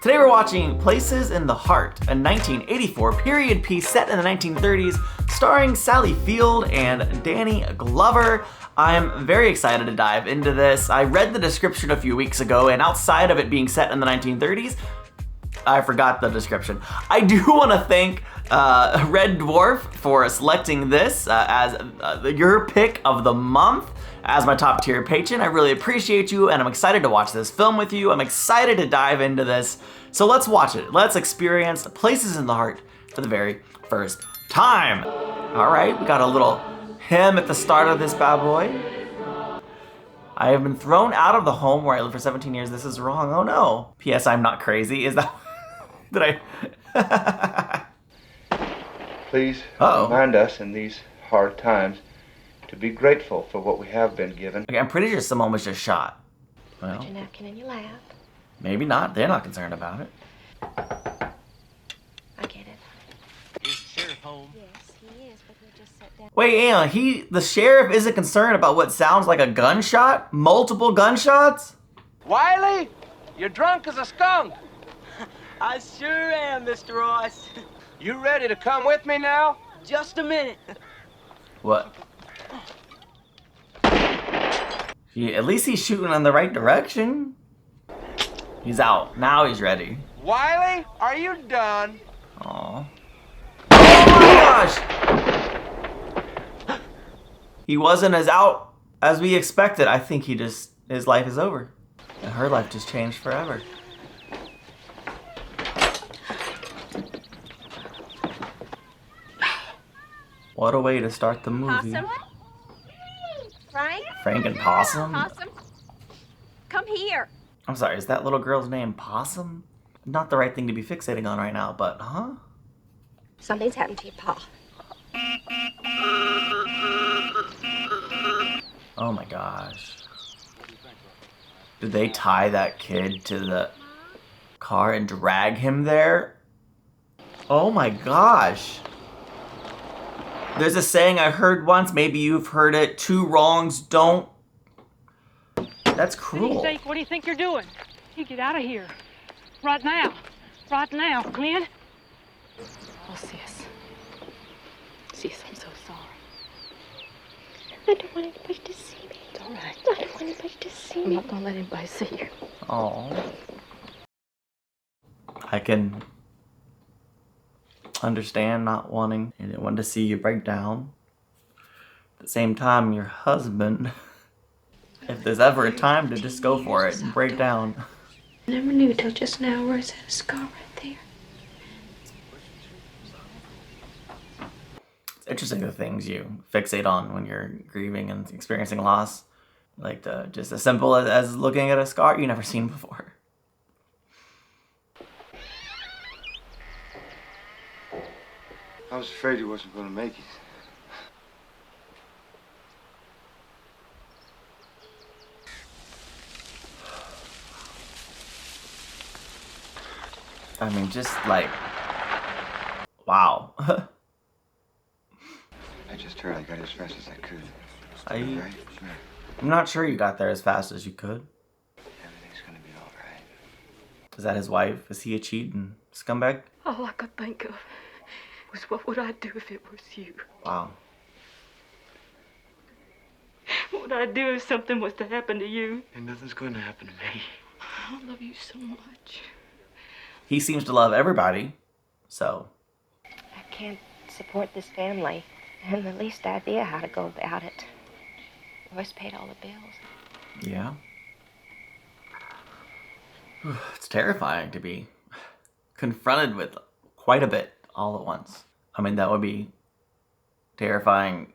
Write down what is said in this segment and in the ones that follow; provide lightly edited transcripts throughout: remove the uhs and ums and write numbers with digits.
Today we're watching Places in the Heart, a 1984 period piece set in the 1930s, starring Sally Field and Danny Glover. I'm very excited to dive into this. I read the description a few weeks ago, and outside of it being set in the 1930s, I forgot the description. I do want to thank Red Dwarf for selecting this as your pick of the month as my top tier patron. I really appreciate you, and I'm excited to watch this film with you. I'm excited to dive into this. So let's watch it. Let's experience Places in the Heart for the very first time. All right, we got a little hymn at the start of this bad boy. I have been thrown out of the home where I lived for 17 years. This is wrong. Oh no. P.S. I'm not crazy. Is that... Did I... Please remind us in these hard times to be grateful for what we have been given. Okay, I'm pretty sure someone was just shot. Well, put your napkin in your lap. Maybe not. They're not concerned about it. I get it. Is the sheriff home? Yes, he is, but he just sat down. Wait, Anna, the sheriff isn't concerned about what sounds like a gunshot? Multiple gunshots? Wiley, you're drunk as a skunk. I sure am, Mr. Ross. You ready to come with me now? Just a minute. What? At least he's shooting in the right direction. He's out. Now he's ready. Wiley, are you done? Aw. Oh my gosh! He wasn't as out as we expected. I think his life is over. And her life just changed forever. What a way to start the movie. Possum? Frank? Frank and Possum? Possum? Come here. I'm sorry, is that little girl's name Possum? Not the right thing to be fixating on right now, but huh? Something's happened to your paw. Oh my gosh. Did they tie that kid to the car and drag him there? Oh my gosh. There's a saying I heard once, maybe you've heard it, 2 wrongs don't... That's cruel. What do you think you're doing? You get out of here. Right now. Right now, Glenn. Oh, sis. Sis, I'm so sorry. I don't want anybody to see me. It's all right. I don't want anybody to see I'm me. not gonna let anybody see you. Oh. I can understand not wanting anyone to see you break down. At the same time, your husband, if there's ever a time to just go for it and break down. I never knew till just now where it's had a scar right there. It's interesting the things you fixate on when you're grieving and experiencing loss. Like just as simple as looking at a scar you've never seen before. I was afraid he wasn't going to make it. I mean, just like, wow. I just heard I got as fast as I could. I- Right? Sure. I'm not sure you got there as fast as you could. Everything's going to be all right. Is that his wife? Is he a cheating scumbag? All I could think of was what would I do if it was you? Wow. What would I do if something was to happen to you? And nothing's going to happen to me. I love you so much. He seems to love everybody, so. I can't support this family. I haven't the least idea how to go about it. Royce paid all the bills. Yeah. It's terrifying to be confronted with quite a bit all at once. I mean, that would be terrifying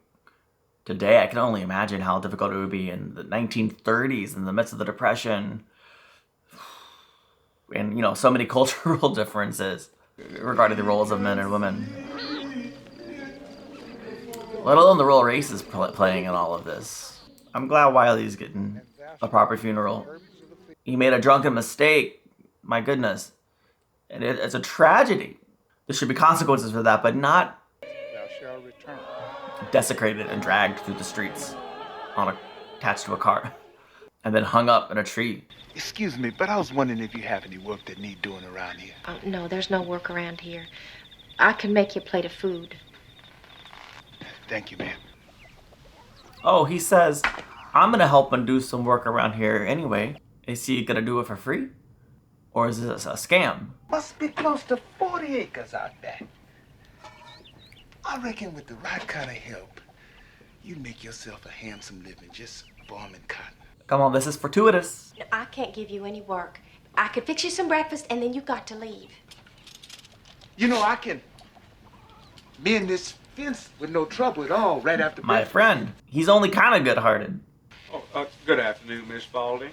today. I can only imagine how difficult it would be in the 1930s, in the midst of the Depression. And, you know, so many cultural differences regarding the roles of men and women. Let alone the role race is playing in all of this. I'm glad Wiley's getting a proper funeral. He made a drunken mistake. My goodness. And it's a tragedy. There should be consequences for that, but not desecrated and dragged through the streets attached to a car. and then hung up in a tree. Excuse me, but I was wondering if you have any work that need doing around here. Oh, no, there's no work around here. I can make you a plate of food. Thank you, ma'am. Oh, he says, I'm gonna help him do some work around here anyway. Is he gonna do it for free? Or is this a scam? Must be close to 40 acres out there. I reckon with the right kind of help, you make yourself a handsome living just farming cotton. Come on, this is fortuitous. No, I can't give you any work. I could fix you some breakfast, and then you've got to leave. You know, I can mend this fence with no trouble at all right after My breakfast. friend, he's only kind of good-hearted. Oh, good afternoon, Miss Spaulding.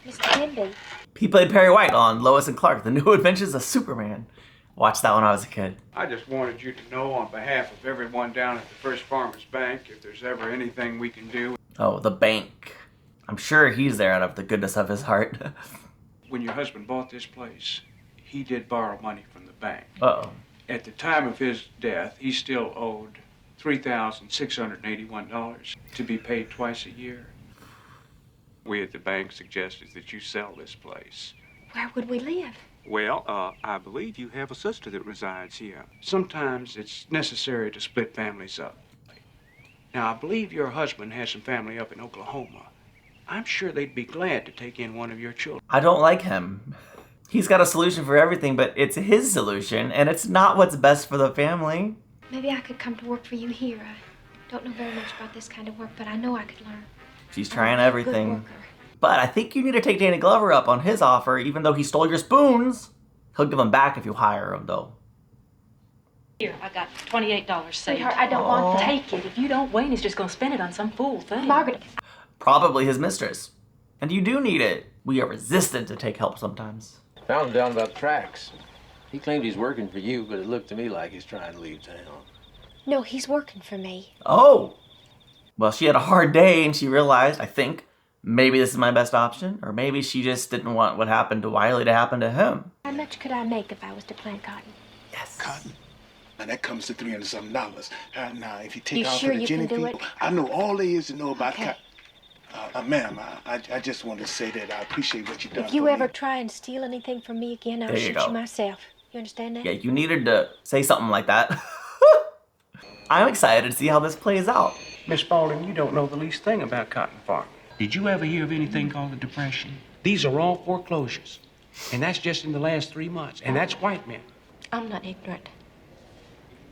Mr. Kennedy. He played Perry White on Lois and Clark, The New Adventures of Superman. Watched that when I was a kid. I just wanted you to know on behalf of everyone down at the First Farmers Bank if there's ever anything we can do. Oh, the bank. I'm sure he's there out of the goodness of his heart. When your husband bought this place, he did borrow money from the bank. Uh-oh. At the time of his death, he still owed $3,681 to be paid twice a year. We at the bank suggested that you sell this place. Where would we live? Well, I believe you have a sister that resides here. Sometimes it's necessary to split families up. Now, I believe your husband has some family up in Oklahoma. I'm sure they'd be glad to take in one of your children. I don't like him. He's got a solution for everything, but it's his solution, and it's not what's best for the family. Maybe I could come to work for you here. I don't know very much about this kind of work, but I know I could learn. She's trying I'm a good everything. worker. But I think you need to take Danny Glover up on his offer, even though he stole your spoons. He'll give them back if you hire him, though. Here, I got $28 saved. Sweetheart, I don't want that. Take it. If you don't, Wayne is just going to spend it on some fool thing. Margaret. Probably his mistress. And you do need it. We are resistant to take help sometimes. Found him down about the tracks. He claimed he's working for you, but it looked to me like he's trying to leave town. No, he's working for me. Oh! Well, she had a hard day and she realized, I think, maybe this is my best option. Or maybe she just didn't want what happened to Wiley to happen to him. How much could I make if I was to plant cotton? Yes. Cotton. Now that comes to $300-something. Now, if you take You out sure for the you can do Jenny it? people, I know all there is to know about Okay. cotton. Ma'am, I just wanted to say that I appreciate what you've done. If you for ever me. try and steal anything from me again, I'll There you shoot go. you myself. You understand that? Yeah, you needed to say something like that. I'm excited to see how this plays out. Miss Spaulding, you don't know the least thing about cotton farming. Did you ever hear of anything called the Depression? These are all foreclosures. And that's just in the last 3 months. And that's white men. I'm not ignorant.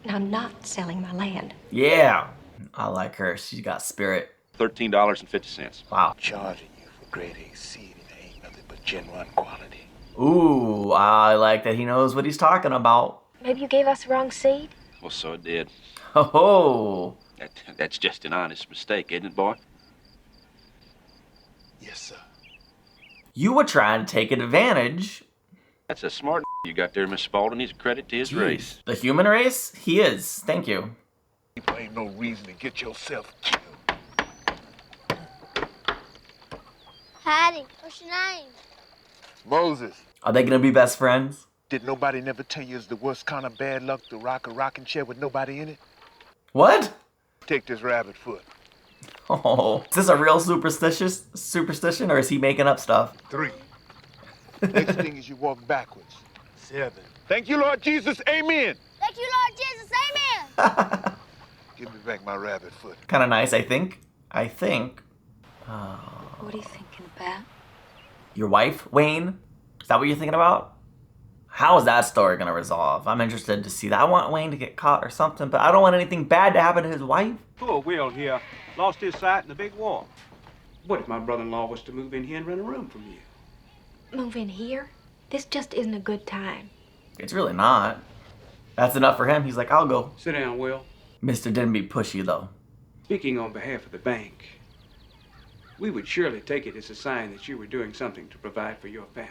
And I'm not selling my land. Yeah. I like her. She's got spirit. $13.50. Wow. Charging you for grade A seed, and it ain't nothing but Gen 1 quality. Ooh, I like that he knows what he's talking about. Maybe you gave us the wrong seed? Well, so it did. Oh, That's just an honest mistake, isn't it, boy? Yes, sir. you were trying to take advantage. That's a smart you got there, Miss Spaulding. He's a credit to his race. The human race? He is. Thank you. People ain't no reason to get yourself killed. Hattie, what's your name? Moses, Are they gonna be best friends? did nobody never tell you it's the worst kind of bad luck to rock a rocking chair with nobody in it? What? Take this rabbit foot. Oh, is this a real superstition, or is he making up stuff? 3. Next thing is you walk backwards. 7. Thank you, Lord Jesus. Amen. Thank you, Lord Jesus. Amen. Give me back my rabbit foot. Kind of nice, I think. What are you thinking about? Your wife, Wayne? Is that what you're thinking about? How is that story gonna resolve? I'm interested to see that. I want Wayne to get caught or something, but I don't want anything bad to happen to his wife. Poor Will here lost his sight in the big war. What if my brother-in-law was to move in here and rent a room from you? Move in here? This just isn't a good time. It's really not. That's enough for him. He's like, I'll go. Sit down, Will. Mr. didn't be pushy, though. Speaking on behalf of the bank, we would surely take it as a sign that you were doing something to provide for your family.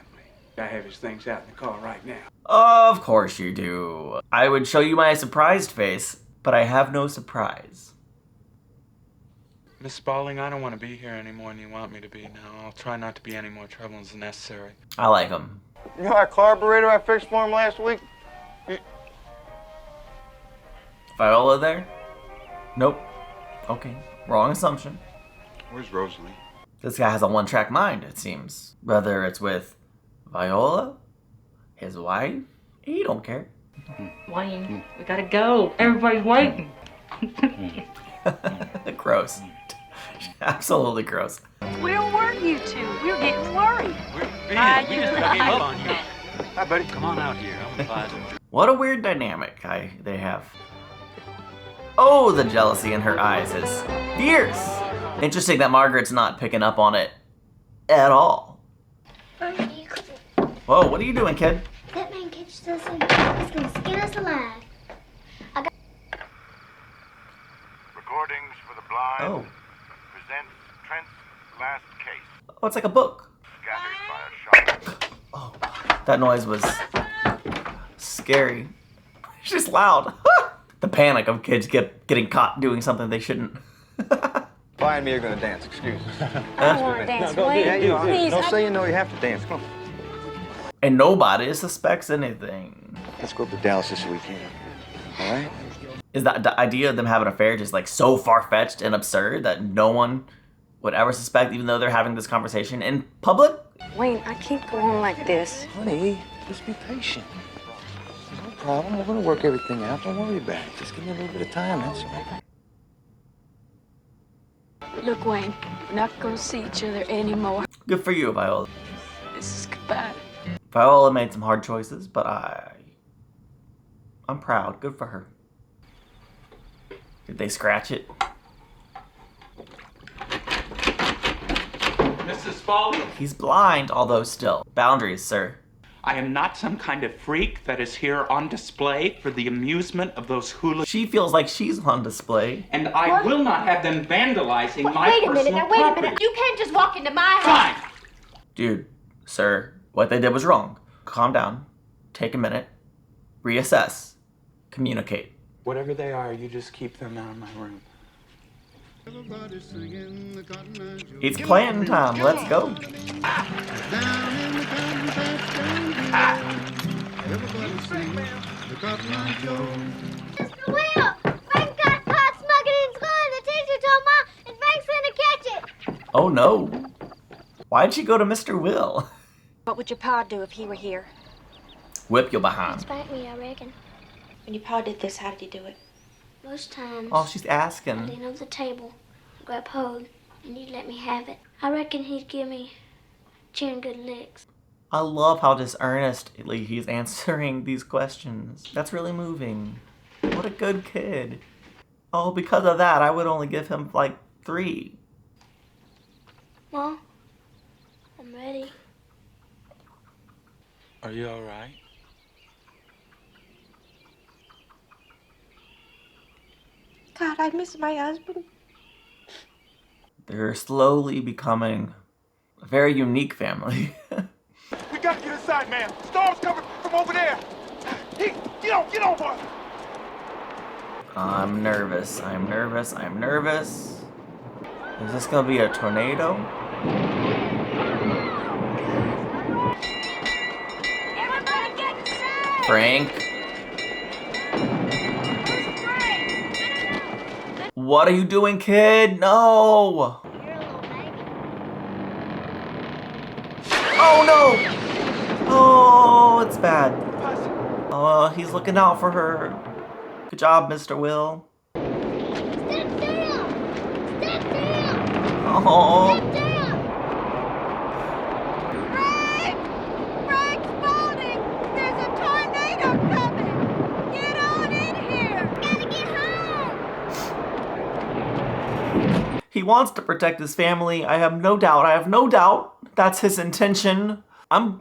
I have his things out in the car right now. Of course you do. I would show you my surprised face, but I have no surprise. Miss Spaulding, I don't want to be here any more than you want me to be now. I'll try not to be any more trouble than necessary. I like him. You know that carburetor I fixed for him last week? Viola there? Nope. Okay. Wrong assumption. Where's Rosalie? This guy has a one-track mind, it seems. Whether it's with Viola, his wife, he don't care. Wayne, we gotta go. Everybody's waiting. Gross. Absolutely gross. Where were you two? We were getting worried. We just gave up on you. Hi, buddy. Come on out here. I'm gonna buy some. What a weird dynamic they have. Oh, the jealousy in her eyes is fierce. Interesting that Margaret's not picking up on it at all. Whoa, what are you doing, kid? That man catches us in. He's gonna skin us alive. Recordings for the Blind Oh. presents Trent's last case. Oh, it's like a book. Scattered by a shot. Oh, that noise was scary. It's just loud. The panic of kids getting caught doing something they shouldn't. Vi and me are gonna dance, excuse me. I don't want to dance. Wayne, Yeah, you are. please. Don't say you know you have to dance. Come on. And nobody suspects anything. Let's go up to Dallas this weekend. All right? Is that the idea of them having an affair just like so far-fetched and absurd that no one would ever suspect, even though they're having this conversation in public? Wayne, I can't go on like this. Honey, just be patient. No problem. We're gonna work everything out. Don't worry about it. Just give me a little bit of time, that's all. Look, Wayne, we're not gonna see each other anymore. Good for you, Viola. This is goodbye. Viola made some hard choices, but I'm proud. Good for her. Did they scratch it? Mrs. Spaulding? He's blind, although still. Boundaries, sir. I am not some kind of freak that is here on display for the amusement of those hooligans. She feels like she's on display. And I will not have them vandalizing my Wait a personal minute, now wait a property. minute. You can't just walk into my house. Fine. Dude, sir, what they did was wrong. Calm down. Take a minute. Reassess. Communicate. Whatever they are, you just keep them out of my room. It's playing time. Let's go. Mr. Will, Frank got caught smuggling in school and the teacher told Mom and Frank's gonna catch it. Oh no. Why'd she go to Mr. Will? What would your pa do if he were here? Whip your behind. Spank me, I reckon. When your pa did this, how did he do it? Most times. Oh, she's I'd asking. lean over the table, grab hold, and he'd let me have it. I reckon he'd give me cheering good licks. I love how just earnestly he's answering these questions. That's really moving. What a good kid. Oh, because of that, I would only give him like 3. Mom, I'm ready. Are you all right? God, I miss my husband. They're slowly becoming a very unique family. We gotta get inside, man. Storm's coming from over there. Hey, get over. I'm nervous. I'm nervous. I'm nervous. Is this gonna be a tornado? Everybody get inside! Frank? What are you doing, kid? No! Oh no! Oh, it's bad. Oh, he's looking out for her. Good job, Mr. Will. Step down! Step down! Oh. Step down! Frank Spaulding! There's a tornado coming! Get on in here! Gotta get home! He wants to protect his family. I have no doubt. I have no doubt that's his intention. I'm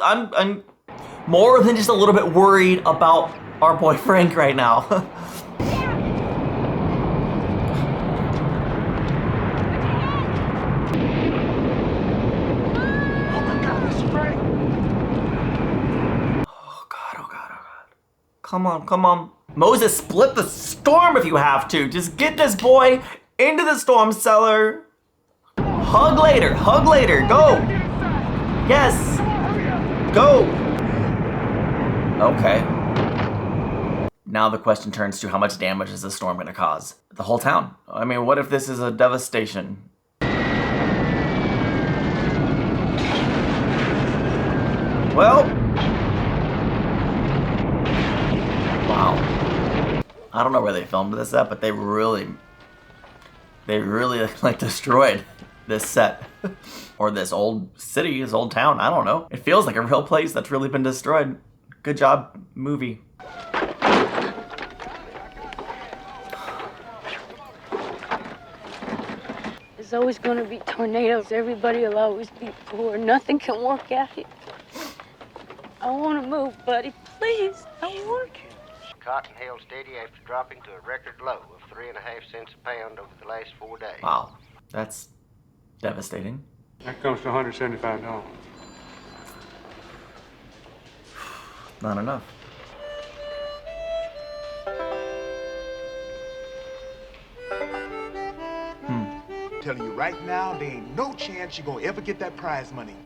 more than just a little bit worried about our boy Frank right now. Come on, come on. Moses, split the storm if you have to. Just get this boy into the storm cellar. Hug later, go. Yes, go. Okay. Now the question turns to how much damage is the storm gonna cause? The whole town. I mean, what if this is a devastation? Well. Wow. I don't know where they filmed this at, but they really like destroyed this set. Or this old city, this old town, I don't know. It feels like a real place that's really been destroyed. Good job, movie. There's always gonna be tornadoes. Everybody will always be poor. Nothing can work out here. I wanna move, buddy. Please, I want to. Cotton held steady after dropping to a record low of 3.5 cents a pound over the last 4 days. Wow, that's devastating. That comes to $175. Not enough. Telling you right now, there ain't no chance you're gonna ever get that prize money.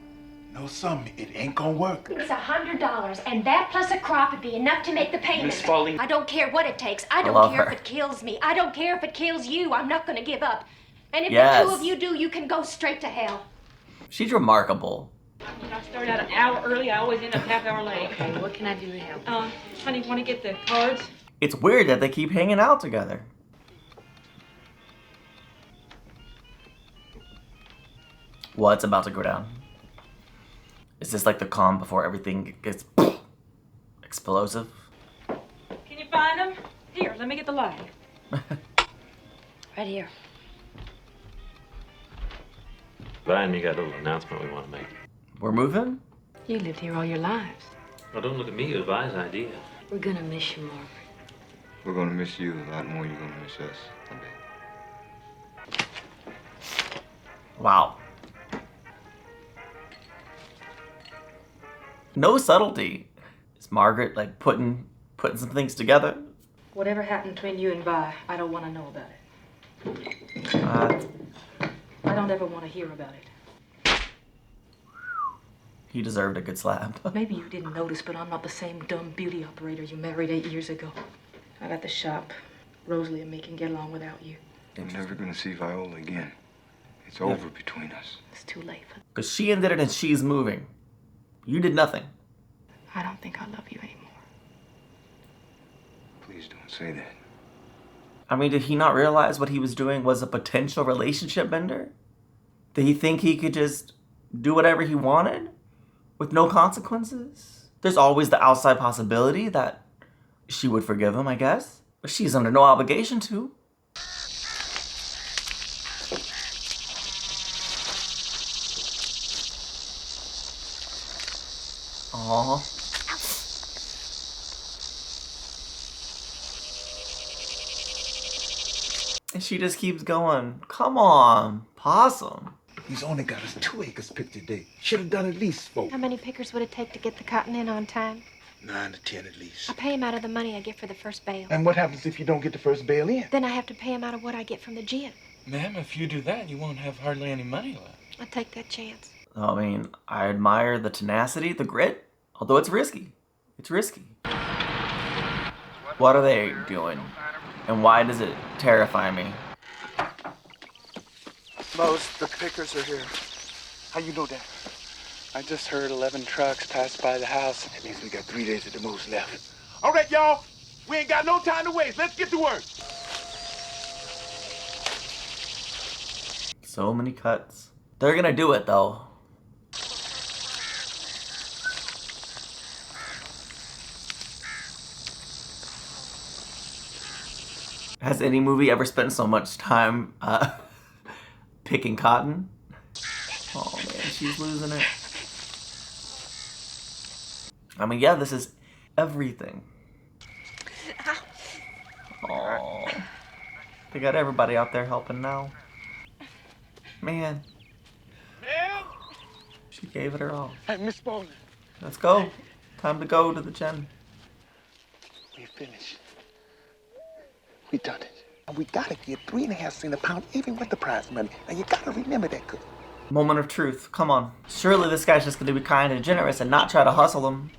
Know something, it ain't gonna work. It's $100, and that plus a crop would be enough to make the payment. Miss Foley. I don't care what it takes. I don't love care her. if it kills me. I don't care if it kills you. I'm not gonna give up. And if Yes. the two of you do, you can go straight to hell. She's remarkable. When I start out an hour early, I always end up half hour late. Okay, what can I do to help? Honey, want to get the cards? It's weird that they keep hanging out together. What's about to go down? Is this like the calm before everything gets explosive? Can you find them? Here, let me get the light. Right here. Brian, you got a little announcement we want to make. We're moving? You lived here all your lives. Well, don't look at me. It was Vi's idea. We're gonna miss you, Margaret. We're gonna miss you a lot more. You're gonna miss us, I bet. Wow. No subtlety. Is Margaret like putting some things together? Whatever happened between you and Vi, I don't want to know about it. I don't ever want to hear about it. He deserved a good slap. Maybe you didn't notice, but I'm not the same dumb beauty operator you married 8 years ago. I got the shop. Rosalie and me can get along without you. I'm never gonna see Viola again. It's over between us. It's too late. Because she ended it and she's moving. You did nothing. I don't think I love you anymore. Please don't say that. I mean, did he not realize what he was doing was a potential relationship bender? Did he think he could just do whatever he wanted with no consequences? There's always the outside possibility that she would forgive him, I guess. But she's under no obligation to. Aww. And she just keeps going. Come on, possum. He's only got us 2 acres picked today. Should have done at least 4. How many pickers would it take to get the cotton in on time? 9 to 10 at least. I pay him out of the money I get for the first bale. And what happens if you don't get the first bale in? Then I have to pay him out of what I get from the gin. Ma'am, if you do that, you won't have hardly any money left. I'll take that chance. I mean, I admire the tenacity, the grit, although it's risky. It's risky. What are they doing? And why does it terrify me? Most the pickers are here. How you know that? I just heard 11 trucks pass by the house. That means we got 3 days at the most left. All right, y'all. We ain't got no time to waste. Let's get to work. So many cuts. They're gonna do it though. Has any movie ever spent so much time picking cotton? Oh man, she's losing it. I mean, yeah, this is everything. Oh, they got everybody out there helping now. Man. She gave it her all. Hey, Miss Bowling. Let's go. Time to go to the gym. We finished. We done it. And we gotta get 3.5 cents a pound even with the prize money. Now you gotta remember that, Cook. Moment of truth. Come on. Surely this guy's just gonna be kind and generous and not try to hustle him.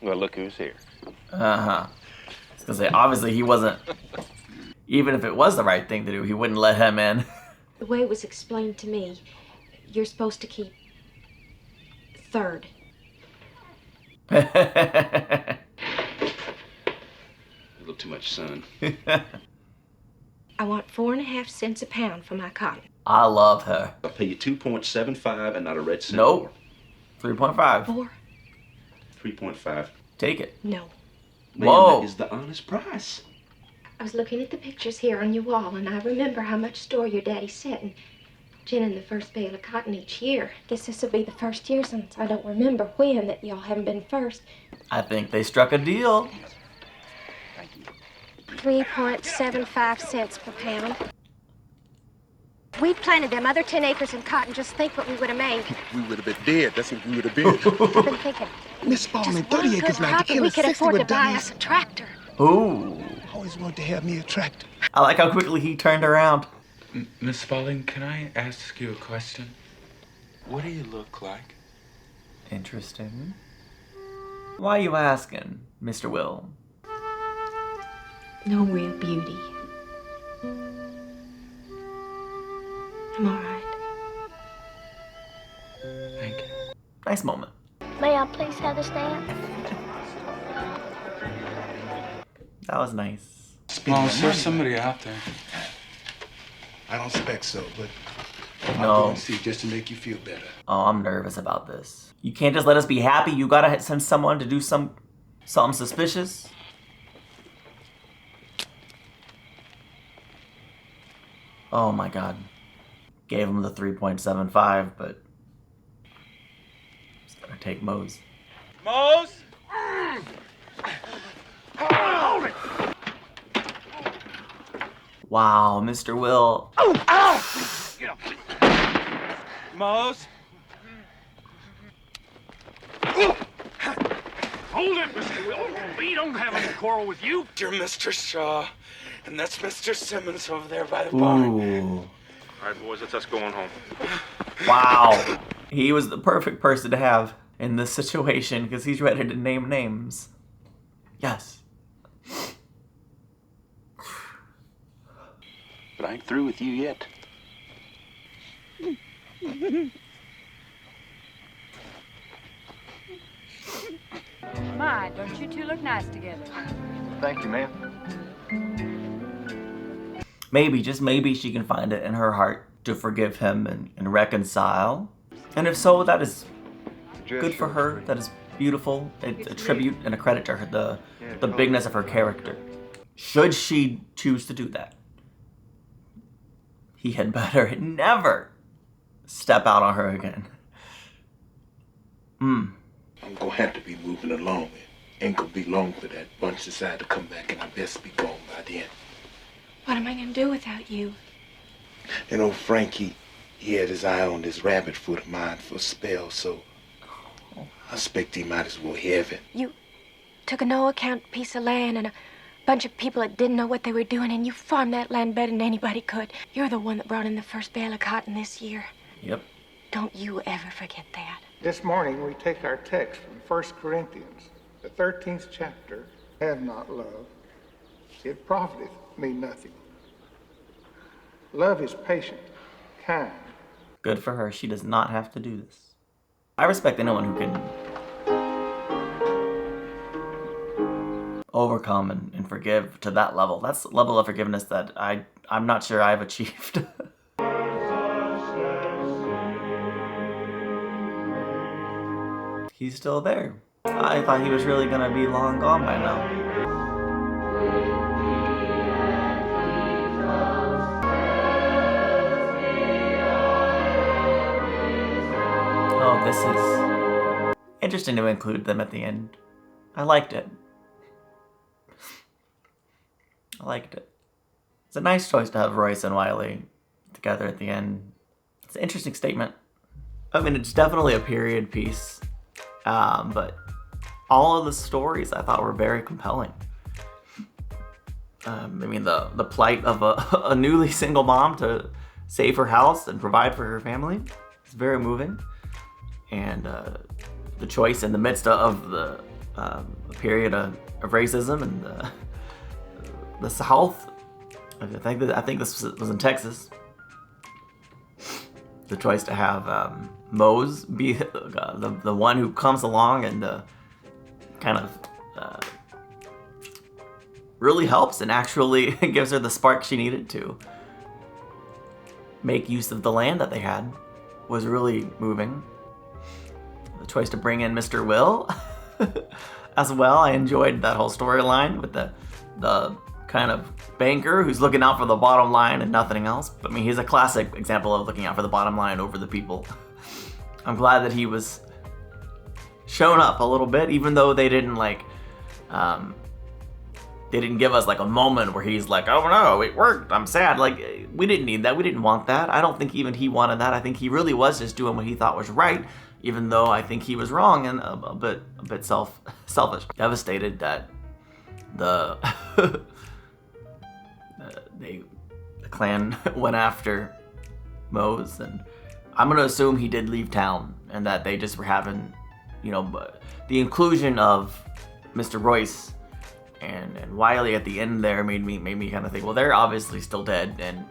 Well, look who's here. Uh-huh. I was gonna say, obviously he wasn't, even if it was the right thing to do, he wouldn't let him in. The way it was explained to me, you're supposed to keep third. A little too much sun. I want 4.5 cents a pound for my cotton. I love her. I'll pay you 2.75 and not a red cent. Nope. 3.5. 4. 3.5. Take it. No. Ma'am, Whoa. that is the honest price. I was looking at the pictures here on your wall, and I remember how much store your daddy set in ginning the first bale of cotton each year. Guess this will be the first year since I don't remember when that y'all haven't been first. I think they struck a deal. 3.75 cents per pound. We planted them other 10 acres in cotton. Just think what we would have made. We would have been dead. That's what we would have been. I've been thinking. Miss Spaulding, Just 30 one acres good like crop to and kill we us could 60 afford to would buy have us a tractor. Ooh. Always wanted to have me a tractor. I like how quickly he turned around. Miss Spaulding, can I ask you a question? What do you look like? Interesting. Why are you asking, Mr. Will? No real beauty. I'm all right. Thank you. Nice moment. May I please have the stamp? That was nice. Well, there's somebody out there. I don't expect so, but I'll No. go and see just to make you feel better. Oh, I'm nervous about this. You can't just let us be happy. You gotta send someone to do something suspicious. Oh my god. Gave him the 3.75, but it's gonna take Mose. Mose? Hold it! Wow, Mr. Will. Get up. Mose? Hold it, Mr. Will. We don't have any quarrel with you. You're Mr. Shaw, and that's Mr. Simmons over there by the barn. Ooh. All right, boys, let's us going home. Wow. He was the perfect person to have in this situation because he's ready to name names. Yes. But I ain't through with you yet. My, don't you two look nice together? Thank you, ma'am. Maybe, just maybe, she can find it in her heart to forgive him and reconcile. And if so, that is good for her. That is beautiful. It's a tribute and a credit to her, the bigness of her character. Should she choose to do that, he had better never step out on her again. I'm gonna have to be moving along. It ain't gonna be long for that bunch decide to come back, and I best be gone by then. What am I going to do without you? And old Frankie, he had his eye on this rabbit foot of mine for a spell, so I expect he might as well have it. You took a no-account piece of land and a bunch of people that didn't know what they were doing, and you farmed that land better than anybody could. You're the one that brought in the first bale of cotton this year. Yep. Don't you ever forget that. This morning we take our text from 1 Corinthians, the 13th chapter. Have not love, it profiteth me nothing. Love is patient, kind. Good for her. She does not have to do this. I respect anyone who can overcome and forgive to that level. That's the level of forgiveness that I'm not sure I've achieved. He's still there. I thought he was really gonna be long gone by now. Oh, this is interesting to include them at the end. I liked it. I liked it. It's a nice choice to have Royce and Wiley together at the end. It's an interesting statement. I mean, it's definitely a period piece, but all of the stories I thought were very compelling. I mean, the plight of a newly single mom to save her house and provide for her family is very moving. And the choice in the midst of the period of racism and the South. I think this was in Texas. the choice to have Mose be the one who comes along and kind of really helps and actually gives her the spark she needed to make use of the land that they had was really moving. The choice to bring in Mr. Will as well. I enjoyed that whole storyline with the kind of banker who's looking out for the bottom line and nothing else. But I mean, he's a classic example of looking out for the bottom line over the people. I'm glad that he was shown up a little bit, even though they didn't like, they didn't give us like a moment where he's like, oh no, it worked, I'm sad. Like, we didn't need that. We didn't want that. I don't think even he wanted that. I think he really was just doing what he thought was right, even though I think he was wrong and a bit selfish. Devastated that the the clan went after Mose, and I'm gonna assume he did leave town and that they just were having, you know, the inclusion of Mr. Royce and Wiley at the end there made me kind of think, well, they're obviously still dead, and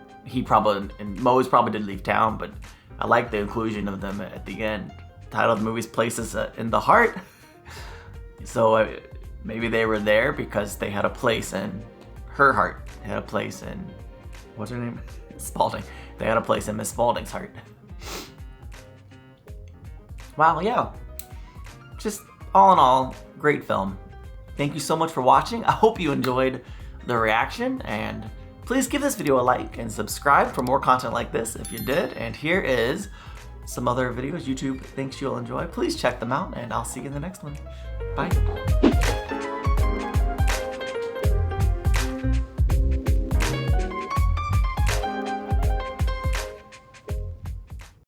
Mose probably did leave town, but I like the inclusion of them at the end. The title of the movie's Places in the Heart, so maybe they were there because they had a place in her heart. They had a place in, what's her name? Spaulding. They had a place in Miss Spaulding's heart. Wow, yeah. Just all in all, great film. Thank you so much for watching. I hope you enjoyed the reaction, and please give this video a like and subscribe for more content like this if you did. And here is some other videos YouTube thinks you'll enjoy. Please check them out, and I'll see you in the next one. Bye.